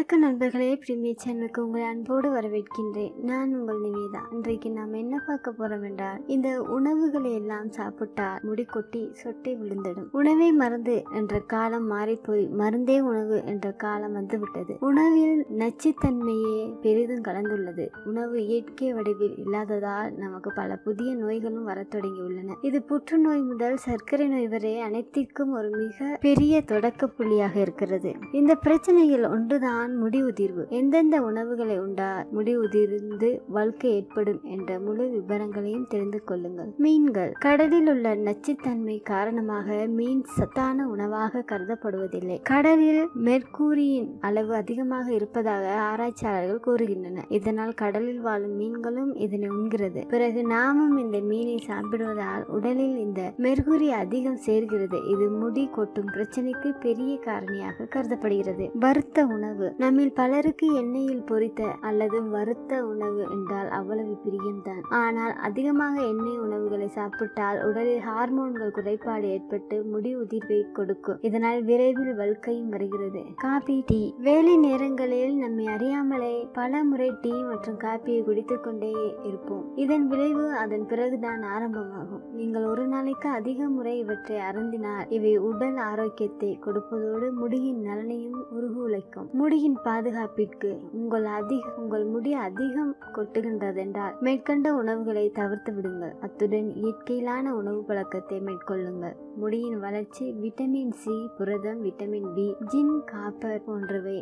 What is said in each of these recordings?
வணக்கம் நண்பர்களே, பிரீமியர் சேனலுக்கு உங்களை அன்போடு வரவேற்கின்றேன். நான் உங்கள் நிவேதா. இன்றைக்கு நாம் என்ன பார்க்க போறோம் என்றால், இந்த உணவுகளை எல்லாம் சாப்பிட்டால் முடி கொட்டி சொட்டை விழுந்திடும். உணவே மருந்து என்ற காலம் மாறிப்போய் மருந்தே உணவு என்ற காலம் வந்துவிட்டது. உணவில் நச்சுத்தன்மையே பெரிதும் கலந்துள்ளது. உணவு இயற்கை வடிவில் இல்லாததால் நமக்கு பல புதிய நோய்களும் வரத் தொடங்கியுள்ளன. இது புற்றுநோய் முதல் சர்க்கரை நோய் வரை அனைத்திற்கும் ஒரு மிக பெரிய தொடக்க புள்ளியாக இருக்கிறது. இந்த பிரச்சனையில் ஒன்றுதான் முடி உதிர்வு. எந்தெந்த உணவுகளை உண்டால் முடி உதிர்ந்து வழுக்கை ஏற்படும் என்ற முழு விவரங்களையும் தெரிந்து கொள்ளுங்கள். மீன்கள். கடலில் உள்ள நச்சுத்தன்மை காரணமாக மீன் சத்தான உணவாக கருதப்படுவதில்லை. கடலில் மெர்க்கூரியின் அளவு அதிகமாக இருப்பதாக ஆராய்ச்சியாளர்கள் கூறுகின்றனர். இதனால் கடலில் வாழும் மீன்களும் இதனை உண்கிறது. பிறகு நாமும் இந்த மீனை சாப்பிடுவதால் உடலில் இந்த மெர்க்கூரி அதிகம் சேர்கிறது. இது முடி கொட்டும் பிரச்சனைக்கு பெரிய காரணியாக கருதப்படுகிறது. வறுத்த உணவு. நம்மில் பலருக்கு எண்ணெயில் பொரித்த அல்லது வறுத்த உணவு என்றால் அவ்வளவு பிரியம்தான். ஆனால் அதிகமாக எண்ணெய் உணவுகளை சாப்பிட்டால் உடலில் ஹார்மோன்கள் குறைபாடு ஏற்பட்டு முடி உதிர்வை கொடுக்கும். இதனால் விரைவில் வழுக்கையும் வருகிறது. Coffee, tea. வேலை நேரங்களில் நம்மை அறியாமலே பல முறை டீ மற்றும் காப்பியை குடித்துக் கொண்டே இருப்போம். இதன் விளைவு அதன் பிறகுதான் ஆரம்பமாகும். நீங்கள் ஒரு நாளைக்கு அதிக முறை இவற்றை அருந்தினால் இவை உடல் ஆரோக்கியத்தை கொடுப்பதோடு முடியின் நலனையும் உருகுலைக்கும். முடியின் பாதுகாப்பிற்கு உங்கள் முடி அதிகம் கொட்டுகின்றதென்றால் மேற்கண்ட உணவுகளை தவிர்த்து விடுங்கள். அத்துடன் இயற்கையிலான உணவு பழக்கத்தை மேற்கொள்ளுங்கள். முடியின் வளர்ச்சி விட்டமின் சி, புரதம், விட்டமின் பி, ஜிங்க், காப்பர் போன்றவை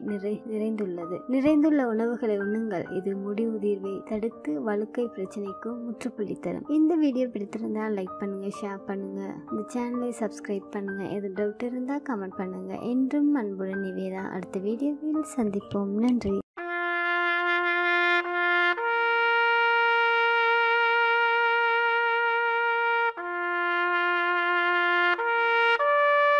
நிறைந்துள்ள உணவுகளை உண்ணுங்கள். இது முடி உதிர்வை தடுத்து வழுக்கை பிரச்சனைக்கு முற்றுப்புள்ளி தரும். இந்த வீடியோ பிடித்திருந்தால் லைக் பண்ணுங்க, ஷேர் பண்ணுங்க, இந்த சேனலை சப்ஸ்கிரைப் பண்ணுங்க. எது டவுட் இருந்தால் கமெண்ட் பண்ணுங்க. என்றும் அன்புடன் நிவேதா. அடுத்த வீடியோவில் சந்திப்போம். நன்றி.